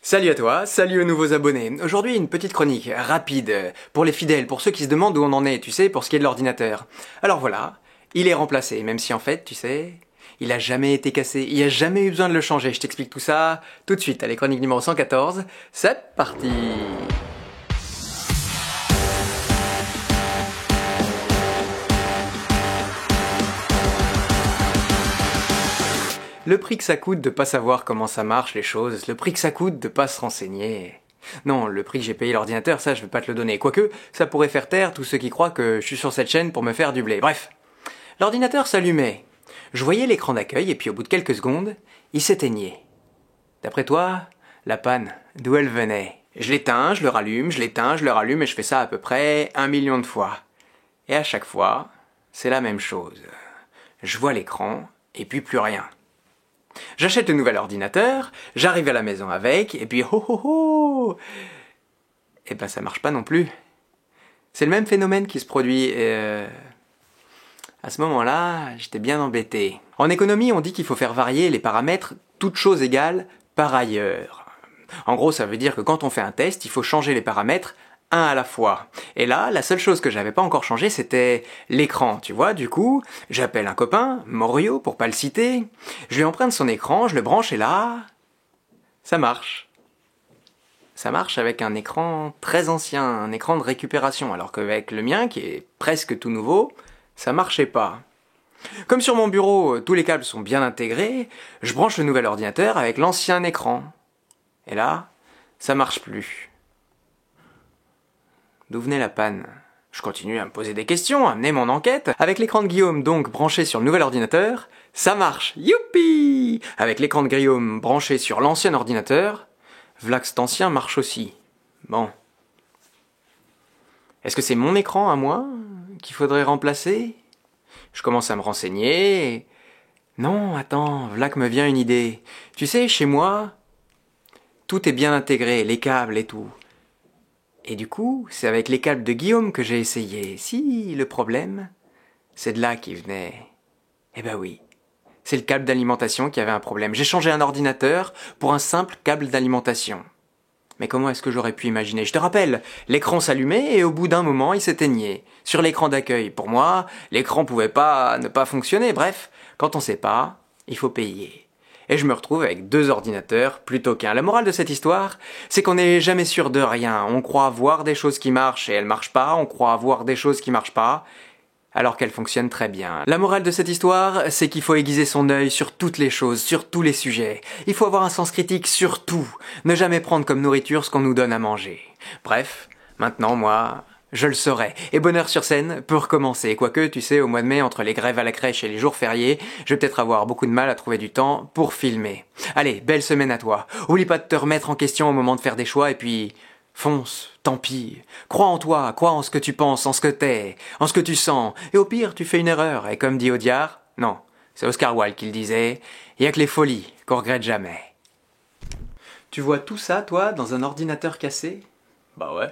Salut à toi, salut aux nouveaux abonnés. Aujourd'hui, une petite chronique rapide pour les fidèles, pour ceux qui se demandent où on en est, tu sais, pour ce qui est de l'ordinateur. Alors voilà, il est remplacé, même si en fait, tu sais, il a jamais été cassé, il n'y a jamais eu besoin de le changer. Je t'explique tout ça tout de suite. Allez, chronique numéro 114, c'est parti. Le prix que ça coûte de pas savoir comment ça marche les choses, le prix que ça coûte de pas se renseigner. Non, le prix que j'ai payé l'ordinateur, ça je vais pas te le donner. Quoique, ça pourrait faire taire tous ceux qui croient que je suis sur cette chaîne pour me faire du blé. Bref, l'ordinateur s'allumait. Je voyais l'écran d'accueil et puis au bout de quelques secondes, il s'éteignait. D'après toi, la panne, d'où elle venait? Je l'éteins, je le rallume, je l'éteins, je le rallume et je fais ça à peu près 1 million de fois. Et à chaque fois, c'est la même chose. Je vois l'écran et puis plus rien. J'achète le nouvel ordinateur, j'arrive à la maison avec, et puis ho ho ho. Et ben ça marche pas non plus. C'est le même phénomène qui se produit et à ce moment-là, j'étais bien embêté. En économie, on dit qu'il faut faire varier les paramètres toutes choses égales par ailleurs. En gros, ça veut dire que quand on fait un test, il faut changer les paramètres un à la fois. Et là, la seule chose que j'avais pas encore changé, c'était l'écran, tu vois. Du coup, j'appelle un copain, Morio, pour pas le citer, je lui emprunte son écran, je le branche et là, ça marche. Ça marche avec un écran très ancien, un écran de récupération, alors qu'avec le mien, qui est presque tout nouveau, ça marchait pas. Comme sur mon bureau, tous les câbles sont bien intégrés, je branche le nouvel ordinateur avec l'ancien écran. Et là, ça marche plus. D'où venait la panne? Je continue à me poser des questions, à mener mon enquête. Avec l'écran de Guillaume donc branché sur le nouvel ordinateur, ça marche, youpi! Avec l'écran de Guillaume branché sur l'ancien ordinateur, v'là que cet ancien marche aussi. Bon. Est-ce que c'est mon écran à moi qu'il faudrait remplacer? Je commence à me renseigner. Non, attends, v'là que me vient une idée. Tu sais, chez moi, tout est bien intégré, les câbles et tout. Et du coup, c'est avec les câbles de Guillaume que j'ai essayé. Si, le problème, c'est de là qu'il venait. Eh ben oui, c'est le câble d'alimentation qui avait un problème. J'ai changé un ordinateur pour un simple câble d'alimentation. Mais comment est-ce que j'aurais pu imaginer? Je te rappelle, l'écran s'allumait et au bout d'un moment, il s'éteignait. Sur l'écran d'accueil, pour moi, l'écran pouvait pas ne pas fonctionner. Bref, quand on sait pas, il faut payer. Et je me retrouve avec 2 ordinateurs plutôt qu'un. La morale de cette histoire, c'est qu'on n'est jamais sûr de rien. On croit voir des choses qui marchent et elles marchent pas. On croit voir des choses qui marchent pas, alors qu'elles fonctionnent très bien. La morale de cette histoire, c'est qu'il faut aiguiser son œil sur toutes les choses, sur tous les sujets. Il faut avoir un sens critique sur tout. Ne jamais prendre comme nourriture ce qu'on nous donne à manger. Bref, maintenant, moi, je le saurai. Et bonheur sur scène peut recommencer. Quoique, tu sais, au mois de mai, entre les grèves à la crèche et les jours fériés, je vais peut-être avoir beaucoup de mal à trouver du temps pour filmer. Allez, belle semaine à toi. Oublie pas de te remettre en question au moment de faire des choix et puis fonce, tant pis. Crois en toi, crois en ce que tu penses, en ce que t'es, en ce que tu sens. Et au pire, tu fais une erreur. Et comme dit Audiard, non, c'est Oscar Wilde qui le disait, il y a que les folies qu'on regrette jamais. Tu vois tout ça, toi, dans un ordinateur cassé? Bah ouais.